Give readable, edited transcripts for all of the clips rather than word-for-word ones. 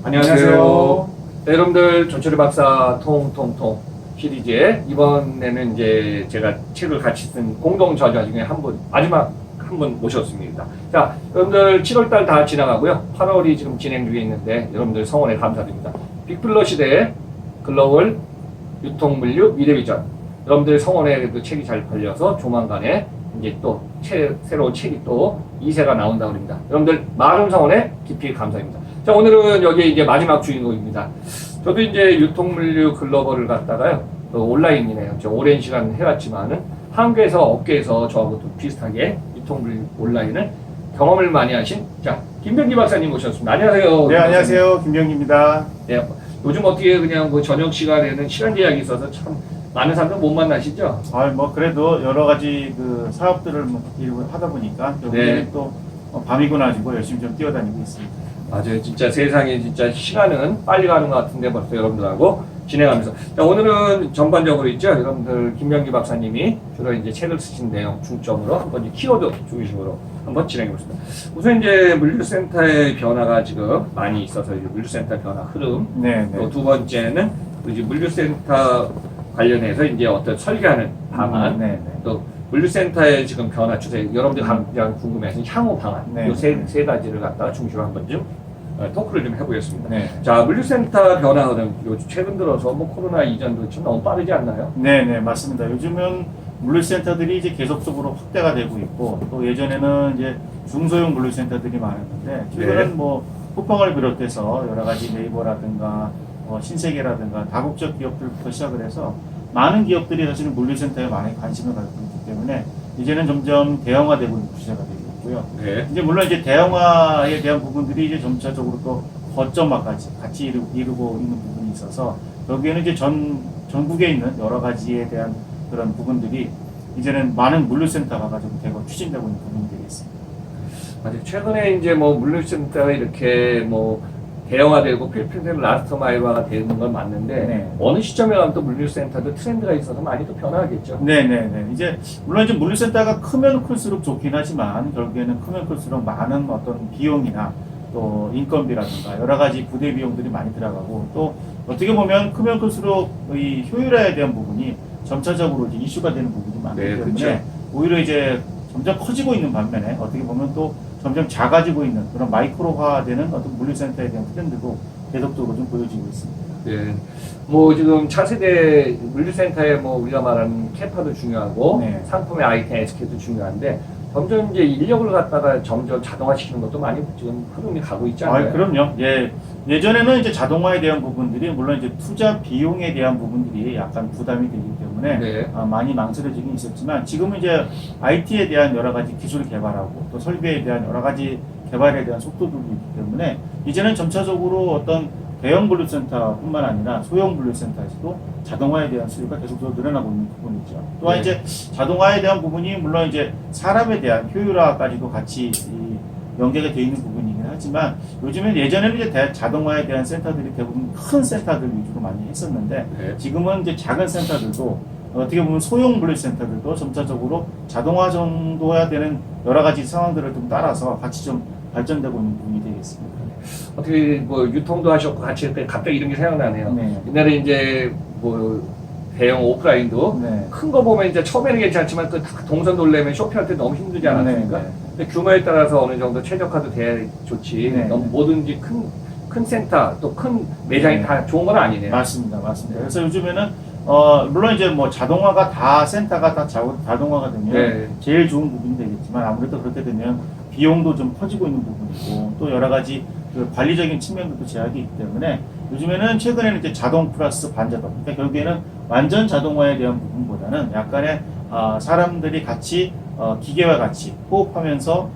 안녕하세요. 네, 여러분들 조철희 박사 통통통 시리즈에 이번에는 이제 제가 책을 같이 쓴 공동 저자 중에 한 분, 마지막 한 분 모셨습니다. 자, 여러분들 7월달 다 지나가고요. 8월이 지금 진행 중에 있는데 여러분들 성원에 감사드립니다. 빅플러 시대의 글로벌 유통물류 미래비전. 여러분들 성원에 책이 잘 팔려서 조만간에 이제 또 새로운 책이 또 2세가 나온다고 합니다. 여러분들 많은 성원에 깊이 감사합니다. 자, 오늘은 여기 이제 마지막 주인공입니다. 저도 이제 유통물류 글로벌을 갖다가요, 온라인이네요. 저 오랜 시간 해왔지만은 한국에서 업계에서 저하고 또 비슷하게 유통물류 온라인을 경험을 많이 하신 자 김병기 박사님 모셨습니다. 안녕하세요. 네, 안녕하세요. 김병기입니다. 네, 요즘 어떻게 그냥 뭐 저녁 시간에는 시간 제약이 있어서 참 많은 사람들 못 만나시죠? 뭐 그래도 여러 가지 그 사업들을 일을 하다 보니까 여기는 네. 또 밤이고 낮이고 열심히 좀 뛰어다니고 있습니다. 맞아요. 진짜 세상에 진짜 시간은 빨리 가는 것 같은데 벌써 여러분들하고 진행하면서. 자, 오늘은 전반적으로 있죠. 여러분들 김병기 박사님이 주로 이제 책을 쓰신 내용 중점으로 한번 이제 키워드 중심으로 한번 진행해 보겠습니다. 우선 이제 물류센터의 변화가 지금 많이 있어서 이제 물류센터 변화 흐름. 네, 또 두 번째는 이제 물류센터 관련해서 이제 어떤 설계하는 방안. 네. 또 물류센터의 지금 변화 추세, 여러분들이 가장 궁금해하는 향후 방안, 네. 이 세 가지를 갖다가 중심으로 한번 좀 토크를 좀 해보겠습니다. 네. 자, 물류센터 변화는 요즘 최근 들어서 뭐 코로나 이전도 좀 너무 빠르지 않나요? 네, 맞습니다. 요즘은 물류센터들이 이제 계속적으로 확대가 되고 있고 또 예전에는 이제 중소형 물류센터들이 많았는데 최근은 네. 뭐 쿠팡을 비롯해서 여러 가지 네이버라든가 신세계라든가 다국적 기업들부터 시작을 해서 많은 기업들이 사실은 물류센터에 많이 관심을 갖고 있기 때문에 이제는 점점 대형화되고 있는 추세가 되고 있고요. 네. 이제 물론 이제 대형화에 대한 부분들이 이제 점차적으로 또 거점화까지 같이 이루고 있는 부분이 있어서 여기에는 이제 전국에 있는 여러 가지에 대한 그런 부분들이 이제는 많은 물류센터가 좀 되고 추진되고 있는 부분이 되겠습니다. 아직 최근에 이제 뭐 물류센터가 이렇게 뭐 대형화되고 필수적으로 라스트 마일화가 되는 건 맞는데 네. 어느 시점에 가면 또 물류센터도 트렌드가 있어서 많이 또 변화하겠죠. 네. 이제 물론 이제 물류센터가 크면 클수록 좋긴 하지만 결국에는 크면 클수록 많은 어떤 비용이나 또 인건비라든가 여러 가지 부대 비용들이 많이 들어가고 또 어떻게 보면 크면 클수록 이 효율화에 대한 부분이 점차적으로 이제 이슈가 되는 부분이 많기 때문에 그렇죠. 오히려 이제 점점 커지고 있는 반면에 어떻게 보면 또 점점 작아지고 있는 그런 마이크로화되는 어떤 물류센터에 대한 트렌드도 계속적으로 좀 보여지고 있습니다. 네. 뭐 지금 차세대 물류센터에 뭐 우리가 말하는 캐파도 중요하고 네. 상품의 아이템 SK도 중요한데 점점 이제 인력을 갖다가 점점 자동화시키는 것도 많이 지금 흐름이 가고 있지 않나요? 그럼요. 예전에는 이제 자동화에 대한 부분들이 물론 이제 투자 비용에 대한 부분들이 약간 부담이 되기 때문에 네. 많이 망설여지긴 있었지만 지금은 이제 IT에 대한 여러 가지 기술 개발하고 또 설계에 대한 여러 가지 개발에 대한 속도들도 있기 때문에 이제는 점차적으로 어떤 대형 물류센터뿐만 아니라 소형 물류센터에서도 자동화에 대한 수요가 계속적으로 늘어나고 있는 부분이죠. 또한 네. 이제 자동화에 대한 부분이 물론 이제 사람에 대한 효율화까지도 같이 연계가 되어 있는 부분이긴 하지만 요즘엔 예전에는 이제 자동화에 대한 센터들이 대부분 큰 센터들 위주로 많이 했었는데 네. 지금은 이제 작은 센터들도 어떻게 보면 소형 물류센터들도 점차적으로 자동화 정도야 되는 여러 가지 상황들을 좀 따라서 같이 좀 발전되고 있는 부분이 되겠습니다. 어떻게 뭐 유통도 하셨고 같이 했더니 갑자기 이런 게 생각나네요. 네. 옛날에 이제 뭐 대형 오프라인도 네. 큰 거 보면 이제 처음에는 괜찮지만 그 동선 돌려면 쇼핑할 때 너무 힘들지 않았습니까? 네. 근데 규모에 따라서 어느 정도 최적화도 돼야 좋지. 네. 너무 뭐든지 큰 센터 또 큰 매장이 네. 다 좋은 건 아니네요. 맞습니다. 그래서 요즘에는 물론 이제 뭐 자동화가 다 센터가 다 자동화가 되면 네. 제일 좋은 부분이 되겠지만 아무래도 그렇게 되면 비용도 좀 커지고 있는 부분이고 또 여러 가지 그 관리적인 측면도 제약이 있기 때문에 요즘에는 최근에는 이제 자동 플러스 반자동, 그러니까 결국에는 완전 자동화에 대한 부분보다는 약간의 사람들이 같이 기계와 같이 호흡하면서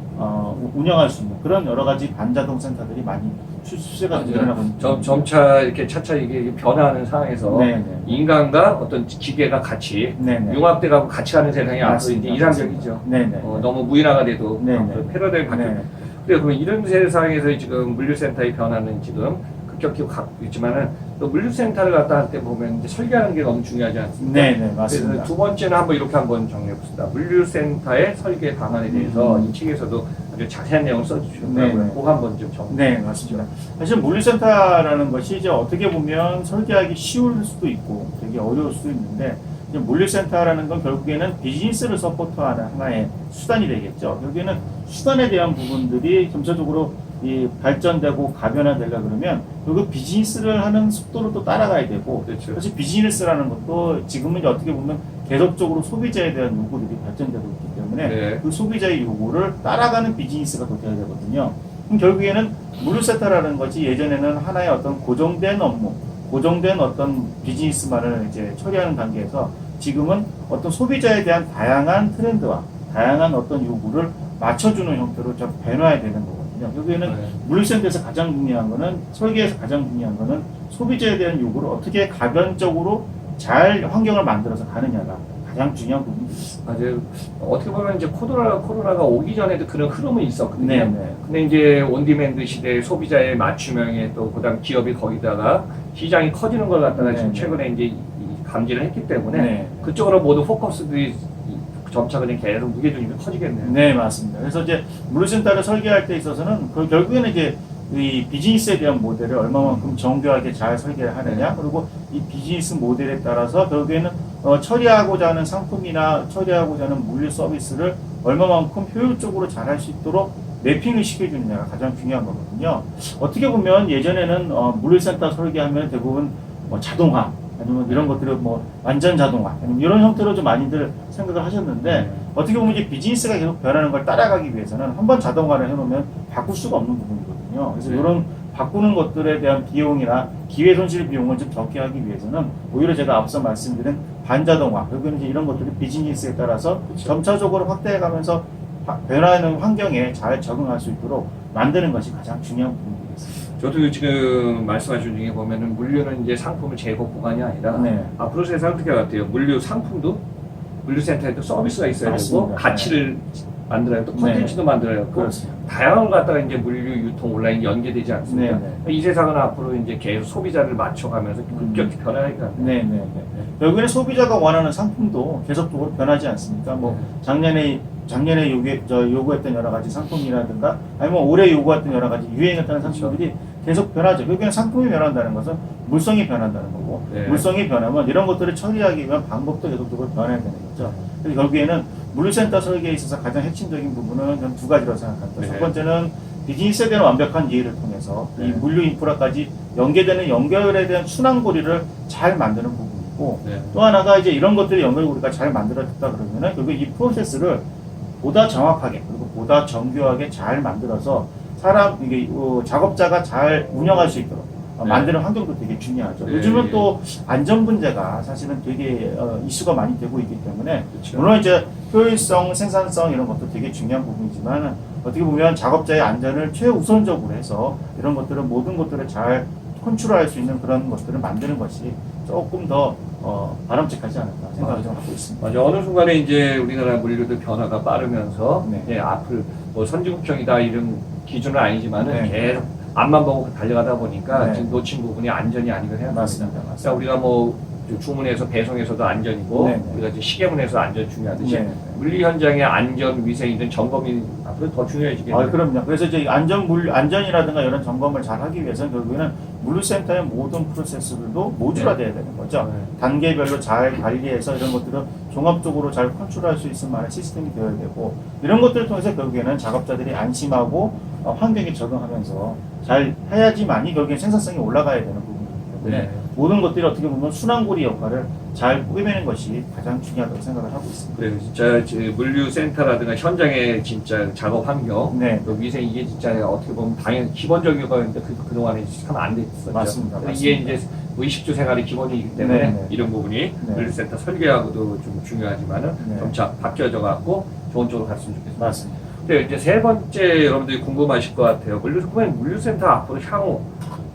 운영할 수 있는 그런 여러 가지 반자동 센터들이 많이 수세가 늘어나고 있는 점차 이렇게 차차 이게 변화하는 상황에서 네네. 인간과 어떤 기계가 같이 네네. 융합돼 가고 같이 가는 세상이 앞으로 이제 맞습니다. 이상적이죠. 네네. 너무 무인화가 돼도 네네. 패러다임이 바뀌고. 네네. 그래 그럼 이런 세상에서 지금 물류센터의 변화는 지금 급격히 갖고 있지만은 또 물류센터를 갖다 할 때 보면 이제 설계하는 게 너무 중요하지 않습니까? 네네, 맞습니다. 그래서 두 번째는 한번 이렇게 한번 정리해 봅시다. 물류센터의 설계 방안에 대해서 이 책에서도 아주 자세한 내용을 써주셨더라고요. 네, 네. 그거 한번 좀 정리. 네, 맞습니다. 사실 물류센터라는 것이 이제 어떻게 보면 설계하기 쉬울 수도 있고 되게 어려울 수도 있는데, 이제 물류센터라는 건 결국에는 비즈니스를 서포트하는 하나의 수단이 되겠죠. 결국에는 수단에 대한 부분들이 점차적으로 이 발전되고 가변화되려 그러면 결국 비즈니스를 하는 속도를 또 따라가야 되고, 그렇죠. 사실 비즈니스라는 것도 지금은 이제 어떻게 보면 계속적으로 소비자에 대한 요구들이 발전되고 있기 때문에 네. 그 소비자의 요구를 따라가는 비즈니스가 더 돼야 되거든요. 그럼 결국에는 물류센터라는 것이 예전에는 하나의 어떤 고정된 업무, 고정된 어떤 비즈니스만을 이제 처리하는 단계에서 지금은 어떤 소비자에 대한 다양한 트렌드와 다양한 어떤 요구를 맞춰주는 형태로 좀 변화해야 되는 거거든요. 결국에는 네. 물류센터에서 가장 중요한 거는, 설계에서 가장 중요한 거는 소비자에 대한 요구를 어떻게 가변적으로 잘 환경을 만들어서 가느냐가 가장 중요한 부분이 있습니다. 맞아요. 어떻게 보면 이제 코로나가 오기 전에도 그런 흐름은 있었거든요. 네, 네. 근데 이제 온디맨드 시대에 소비자의 맞춤형에 또 그다음 기업이 거기다가 시장이 커지는 걸 갖다가 네, 지금 네. 최근에 이제 감지를 했기 때문에 네. 그쪽으로 모두 포커스들이 점차 그냥 계속 무게중심이 커지겠네요. 네, 맞습니다. 그래서 이제 물류센터를 설계할 때 있어서는 그 결국에는 이제 이 비즈니스에 대한 모델을 얼마만큼 정교하게 잘 설계를 하느냐, 그리고 이 비즈니스 모델에 따라서 결국에는 처리하고자 하는 상품이나 처리하고자 하는 물류 서비스를 얼마만큼 효율적으로 잘 할 수 있도록 매핑을 시켜주느냐가 가장 중요한 거거든요. 어떻게 보면 예전에는 물류센터 설계하면 대부분 자동화, 아니면 이런 것들을 뭐 완전 자동화, 아니면 이런 형태로 좀 많이들 생각을 하셨는데, 어떻게 보면 이제 비즈니스가 계속 변하는 걸 따라가기 위해서는 한번 자동화를 해놓으면 바꿀 수가 없는 부분이거든요. 그래서 네. 이런 바꾸는 것들에 대한 비용이나 기회 손실 비용을 좀 적게 하기 위해서는 오히려 제가 앞서 말씀드린 반자동화, 결국은 이제 이런 것들이 비즈니스에 따라서 그렇죠. 점차적으로 확대해가면서 변화하는 환경에 잘 적응할 수 있도록 만드는 것이 가장 중요한 부분이겠습니다. 저도 지금 말씀하신 중에 보면은 물류는 이제 상품을 재고 보관이 아니라 네. 앞으로 세상 어떻게 같아요? 물류 상품도 물류센터에도 서비스가 있어야 맞습니다. 되고 가치를 만들어야 또 컨텐츠도 만들어야 되고 그렇습니다. 다양한 것 갖다가 이제 물류 유통 온라인 연계되지 않습니까? 네, 이 세상은 앞으로 이제 계속 소비자를 맞춰가면서 급격히 변화하니까. 네, 네, 네. 결국에는 소비자가 원하는 상품도 계속적으로 변하지 않습니까? 뭐 작년에 요구했던 여러 가지 상품이라든가, 아니면 올해 요구했던 여러 가지 유행했던 상품들이 계속 변하죠. 결국에는 상품이 변한다는 것은 물성이 변한다는 거고, 네. 물성이 변하면 이런 것들을 처리하기 위한 방법도 계속적으로 변해야 되는 거죠. 그래서 결국에는 물류센터 설계에 있어서 가장 핵심적인 부분은 저는 두 가지라고 생각합니다. 네. 첫 번째는 비즈니스에 대한 완벽한 이해를 통해서 이 네. 물류 인프라까지 연계되는 연결에 대한 순환고리를 잘 만드는 부분이고, 네. 또 하나가 이제 이런 것들이 연결고리가 잘 만들어졌다 그러면은 결국 이 프로세스를 보다 정확하게, 그리고 보다 정교하게 잘 만들어서 이게 작업자가 잘 운영할 수 있도록 네. 만드는 환경도 되게 중요하죠. 네. 요즘은 또 안전 문제가 사실은 되게 이슈가 많이 되고 있기 때문에, 그렇죠. 물론 이제 효율성, 생산성 이런 것도 되게 중요한 부분이지만, 어떻게 보면 작업자의 안전을 최우선적으로 해서 이런 것들은 모든 것들을 잘 컨트롤할 수 있는 그런 것들을 만드는 것이 조금 더 바람직하지 않을까 생각을 좀 하고 있습니다. 맞아. 어느 순간에 이제 우리나라 물류도 변화가 빠르면서 네. 예, 앞을 뭐 선진국형이다 이런 기준은 아니지만은 네. 계속 앞만 보고 달려가다 보니까 네. 지금 놓친 부분이 안전이 아니고 생각합니다. 맞습니다. 그러니까 우리가 뭐 주문에서 배송에서도 안전이고 네, 네. 우리가 이제 시계문에서 안전 중요하듯이 네. 물류 현장의 안전 위생이든 점검이 앞으로 더 중요해지겠네요. 아, 그럼요. 그래서 이제 안전이라든가 이런 점검을 잘 하기 위해서는 결국에는 물류센터의 모든 프로세스들도 모듈화돼야 되는 거죠. 네. 단계별로 잘 관리해서 이런 것들을 종합적으로 잘 컨트롤할 수 있을 만한 시스템이 되어야 되고, 이런 것들을 통해서 결국에는 작업자들이 안심하고 환경에 적응하면서 잘 해야지만이 결국엔 생산성이 올라가야 되는 부분이기 때문에 네. 모든 것들이 어떻게 보면 순환고리 역할을 잘 꾸며내는 것이 가장 중요하다고 생각을 하고 있습니다. 그래서 진짜 물류센터라든가 현장의 진짜 작업 환경, 네. 또 위생 이게 진짜 어떻게 보면 당연히 기본적인 거였는데 그동안에 참 안 돼 있었죠. 맞습니다. 근데 이게 맞습니다. 이제 의식주 생활의 기본이기 때문에 네, 네. 이런 부분이 네. 물류센터 설계하고도 좀 중요하지만은 네. 점차 바뀌어져 갖고 좋은 쪽으로 갔으면 좋겠습니다. 맞습니다. 근데 이제 세 번째 여러분들이 궁금하실 것 같아요. 물류센터 앞으로 향후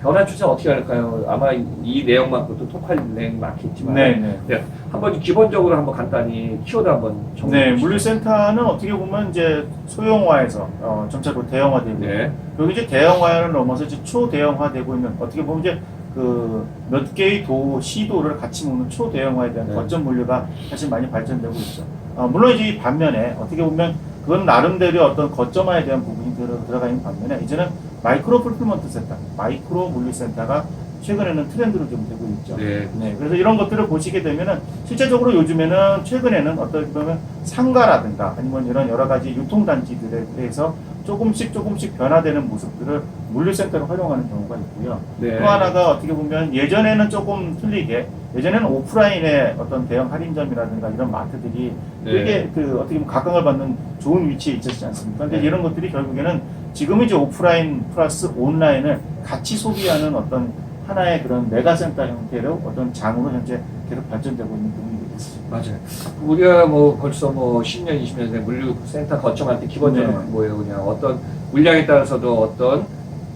변화 추세 어떻게 할까요? 아마 이 내용만큼 또 톡할 내용 많겠지만 네. 한번 기본적으로 한번 간단히 키워드 한번 정리해 네, 주시죠. 물류센터는 어떻게 보면 이제 소형화에서 점차로 대형화되고, 네. 그리고 이제 대형화를 넘어서 이제 초대형화되고 있는, 어떻게 보면 이제 그 몇 개의 시도를 같이 먹는 초대형화에 대한 네. 거점 물류가 사실 많이 발전되고 있죠. 물론 이제 이 반면에 어떻게 보면 그건 나름대로 어떤 거점화에 대한 부분이 들어가 있는 반면에 이제는 마이크로 풀필먼트 센터, 마이크로 물류센터가 최근에는 트렌드로 좀 되고 있죠. 네. 그래서 이런 것들을 보시게 되면은 실제적으로 요즘에는 최근에는 어떻게 보면 상가라든가 아니면 이런 여러 가지 유통단지들에 대해서 조금씩 변화되는 모습들을 물류센터로 활용하는 경우가 있고요. 네. 또 하나가 어떻게 보면 예전에는 조금 틀리게 예전에는 오프라인의 어떤 대형 할인점이라든가 이런 마트들이 네. 되게 어떻게 보면 각광을 받는 좋은 위치에 있었지 않습니까? 근데 네. 이런 것들이 결국에는 지금은 이제 오프라인 플러스 온라인을 같이 소비하는 어떤 하나의 그런 메가센터 형태로 어떤 장으로 현재 계속 발전되고 있는 부분이 되겠습니다. 맞아요. 우리가 뭐 벌써 뭐 10년, 20년 전에 물류센터 거점할 때 기본적으로 네. 뭐예요? 그냥 어떤 물량에 따라서도 어떤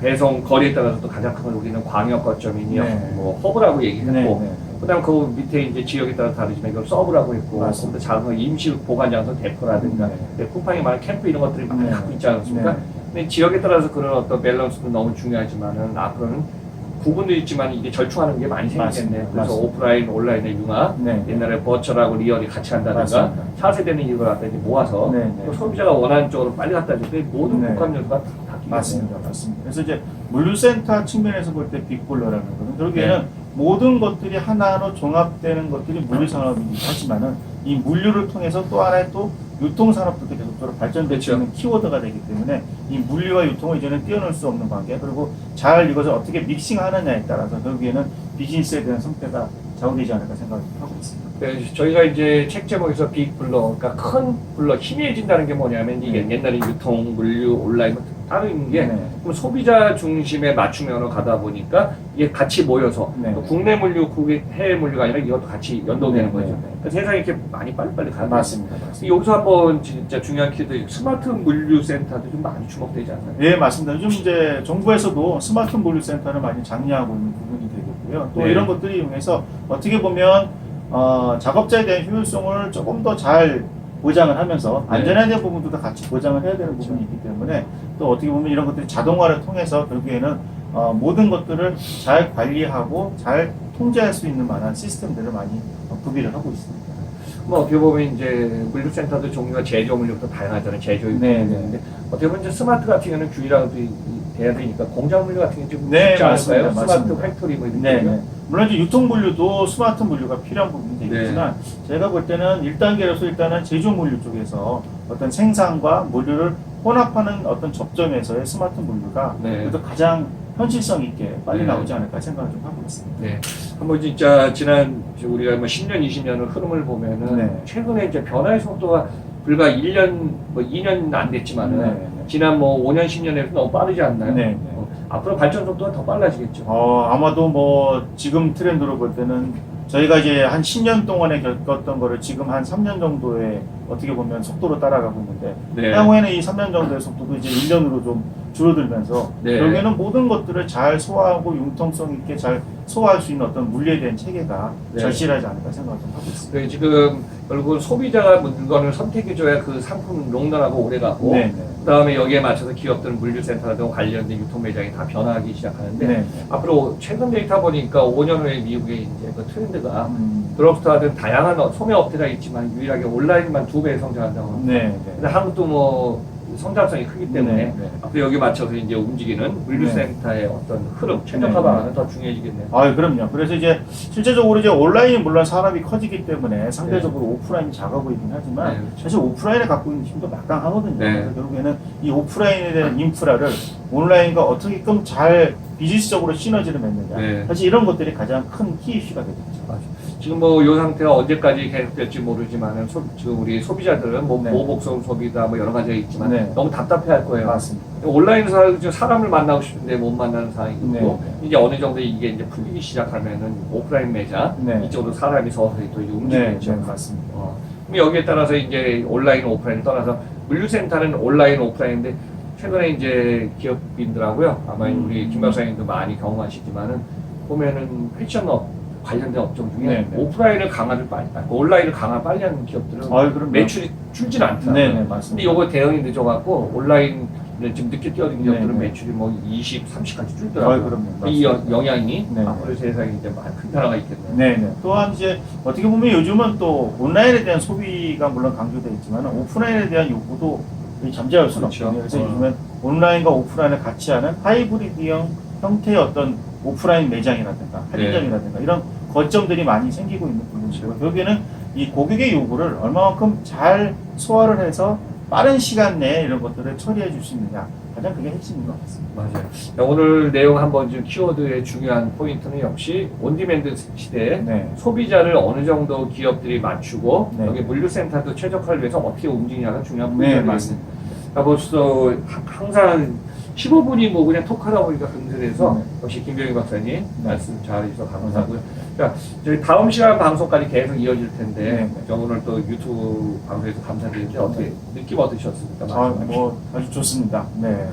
배송 거리에 따라서도 가장 큰 건 우리는 광역 거점이니 네. 뭐 허브라고 얘기했고 네. 그다음 그 밑에 이제 지역에 따라 다르지만 이걸 서브라고 했고 맞습니다. 거기서 작은 임시 보관 장소 데포라든가 네. 쿠팡이 말하는 캠프 이런 것들이 많이 네. 갖고 있지 않습니까? 네. 근데 지역에 따라서 그런 어떤 밸런스도 너무 중요하지만은 앞으로는 구분도 있지만 이게 절충하는 게 많이 생기겠네. 맞습니다. 그래서 맞습니다. 오프라인, 온라인의 융합, 네. 옛날에 버처라고 리얼이 같이 한다든가 맞습니다. 차세대는 이걸 갖다 이제 모아서 네. 또 소비자가 원하는 쪽으로 빨리 갖다 줄 때 모든 네. 복합 요소가 다 바뀌겠네요. 맞습니다. 그래서 이제 물류센터 측면에서 볼 때 빅볼러라는 것은 결국에는 모든 것들이 하나로 종합되는 것들이 물류산업이기도 하지만은 이 물류를 통해서 또 하나의 또 유통산업도 계속적으로 발전되고 그렇죠. 있는 키워드가 되기 때문에 이 물류와 유통을 이제는 뛰어넘을 수 없는 관계 그리고 잘 이것을 어떻게 믹싱하느냐에 따라서 결국에는 비즈니스에 대한 성패가 좌우되지 않을까 생각을 하고 있습니다. 네, 저희가 이제 책 제목에서 빅블러, 그러니까 큰 블러, 희미해진다는 게 뭐냐면 이게 옛날에 유통, 물류, 온라인 따로 있는 게 네. 그럼 소비자 중심의 맞춤형으로 가다 보니까 이게 같이 모여서 네. 또 국내 물류, 해외 물류가 아니라 이것도 같이 연동되는 네, 거죠. 네, 네. 그러니까 세상이 이렇게 많이 빨리빨리 가는 맞습니다. 여기서 한번 진짜 중요한 키도 스마트 물류센터도 좀 많이 주목되지 않나요? 예, 맞습니다. 요즘 이제 정부에서도 스마트 물류센터를 많이 장려하고 있는 부분이 되겠고요. 또 네. 이런 것들을 이용해서 어떻게 보면 작업자에 대한 효율성을 조금 더 잘 보장을 하면서 네. 안전에 대한 부분도 다 같이 보장을 해야 되는 부분이 있기 때문에 또 어떻게 보면 이런 것들이 자동화를 통해서 결국에는 모든 것들을 잘 관리하고 잘 통제할 수 있는 만한 시스템들을 많이 구비를 하고 있습니다. 뭐 어떻게 보면 이제 물류센터도 종류가 제조 물류도 다양하잖아요. 제조 네, 물류인데 어떻게 보면 이제 스마트 같은 경우는 균일하게 돼야 되니까 공장 물류 같은 경우는 좀 네, 쉽지 않을까요? 맞습니다. 스마트 맞습니다. 팩토리 뭐 이런 네, 거. 네. 물론 이제 유통 물류도 스마트 물류가 필요한 부분이 되겠지만 제가 볼 때는 1단계로서 일단은 제조 물류 쪽에서 어떤 생산과 물류를 혼합하는 어떤 접점에서의 스마트 물류가 네. 그래도 가장 현실성 있게 빨리 네. 나오지 않을까 생각을 좀 하고 있습니다. 네. 한번 진짜 지난 우리가 뭐 10년, 20년을 흐름을 보면은 네. 최근에 이제 변화의 속도가 불과 1년, 뭐 2년 안 됐지만은 네. 지난 뭐 5년, 10년에서 너무 빠르지 않나요? 네, 네. 앞으로 발전 속도가 더 빨라지겠죠. 아마도 뭐 지금 트렌드로 볼 때는 저희가 이제 한 10년 동안에 겪었던 거를 지금 한 3년 정도의 어떻게 보면 속도로 따라가고 있는데 네. 향후에는 이 3년 정도의 속도도 이제 1년으로 좀 줄어들면서 네. 결국에는 모든 것들을 잘 소화하고 융통성 있게 잘 소화할 수 있는 어떤 물리에 대한 체계가 네. 절실하지 않을까 생각을 좀 하고 있습니다. 그 지금 결국은 소비자가 물건을 선택해줘야 그 상품 롱런하고 오래가고 네, 네. 그다음에 여기에 맞춰서 기업들은 물류센터라든가 관련된 유통 매장이 다 변화하기 시작하는데 네. 앞으로 최근 데이터 보니까 5년 후에 미국의 이제 그 트렌드가 음, 드럭스토어든 다양한 소매 업체가 있지만 유일하게 온라인만 2배 성장한다고 합니다. 네, 근데 한국도 뭐 성장성이 크기 때문에 네, 네. 앞으로 여기 맞춰서 이제 움직이는 물류센터의 어떤 흐름, 최적화 네. 방안은 더 중요해지겠네요. 그럼요. 그래서 이제 실제적으로 이제 온라인이 물론 산업이 커지기 때문에 상대적으로 오프라인이 작아 보이긴 하지만 네, 그렇죠. 사실 오프라인에 갖고 있는 힘도 막강하거든요. 네. 그래서 결국에는 이 오프라인에 대한 인프라를 온라인과 어떻게끔 잘 비즈니스적으로 시너지를 맺느냐. 네. 사실 이런 것들이 가장 큰 키 이슈가 되겠죠. 맞아요. 지금 뭐 이 상태가 언제까지 계속될지 모르지만은 지금 우리 소비자들은 뭐 네. 보복성 소비다 뭐 여러 가지가 있지만 네. 너무 답답해할 거예요. 맞습니다. 온라인에서 지금 사람을 만나고 싶은데 못 만나는 상황이 있고 네. 이제 어느 정도 이게 이제 풀리기 시작하면은 오프라인 매장 네. 이쪽으로 사람이 서서히 또 이제 네, 움직이겠죠. 네, 맞습니다. 그럼 여기에 따라서 이제 온라인 오프라인을 떠나서 물류센터는 온라인 오프라인인데 최근에 이제 기업인들하고요 아마 우리 김 박사님도 많이 경험하시지만은 보면은 패션업 관련된 업종 중에 네, 네. 오프라인을 강화를 빨리 온라인을 강화 빨리 하는 기업들은 그럼요. 매출이 줄진 않더라고요. 네, 네, 근데 맞습니다. 요거 대응이 늦어갖고 온라인 지금 늦게 뛰어든 기업들은 네, 네. 매출이 뭐 20, 30까지 줄더라고요. 그럼요. 이 맞습니다. 영향이 네, 앞으로 세상에 이제 많이 큰 변화가 있겠네요. 네네. 또한 이제 어떻게 보면 요즘은 또 온라인에 대한 소비가 물론 강조되어 있지만 오프라인에 대한 요구도 잠재울 수는 그렇죠. 없거든요. 그래서 요즘은 온라인과 오프라인을 같이 하는 하이브리드형 형태의 어떤 오프라인 매장이라든가 할인점이라든가 이런 거점들이 많이 생기고 있는 부분이고 결국에는 이 고객의 요구를 얼마만큼 잘 소화를 해서 빠른 시간 내에 이런 것들을 처리해 줄 수 있느냐 가장 그게 핵심인 것 같습니다. 맞아요. 자, 오늘 내용 한번 좀 키워드의 중요한 포인트는 역시 온디맨드 시대에 네. 소비자를 어느 정도 기업들이 맞추고 네. 여기 물류센터도 최적화를 위해서 어떻게 움직이냐가 중요한 네, 포인트가 맞습니다. 되겠습니다. 벌써 항상 15분이 뭐 그냥 톡하다 보니까 금슬해서 네. 역시 김병희 박사님 말씀 잘 해주셔서 감사하고요. 네. 자, 저희 다음 시간 방송까지 계속 이어질 텐데 네. 저 오늘 또 유튜브 방송에서 감사드리는데 어떻게 느낌 어떠셨습니까? 뭐 아주 좋습니다. 네.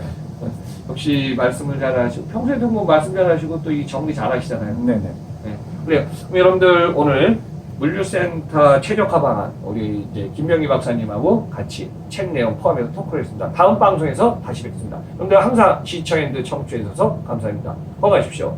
역시 말씀을 잘하시고 평소에도 뭐 말씀 잘하시고 또 이 정리 잘하시잖아요. 네네. 네. 그래요. 그럼 여러분들 오늘 물류센터 최적화 방안 우리 이제 김명희 박사님하고 같이 책 내용 포함해서 토크를 했습니다. 다음 방송에서 다시 뵙겠습니다. 여러분들 항상 시청해주셔서 청취해 주셔서 감사합니다. 건강하십시오.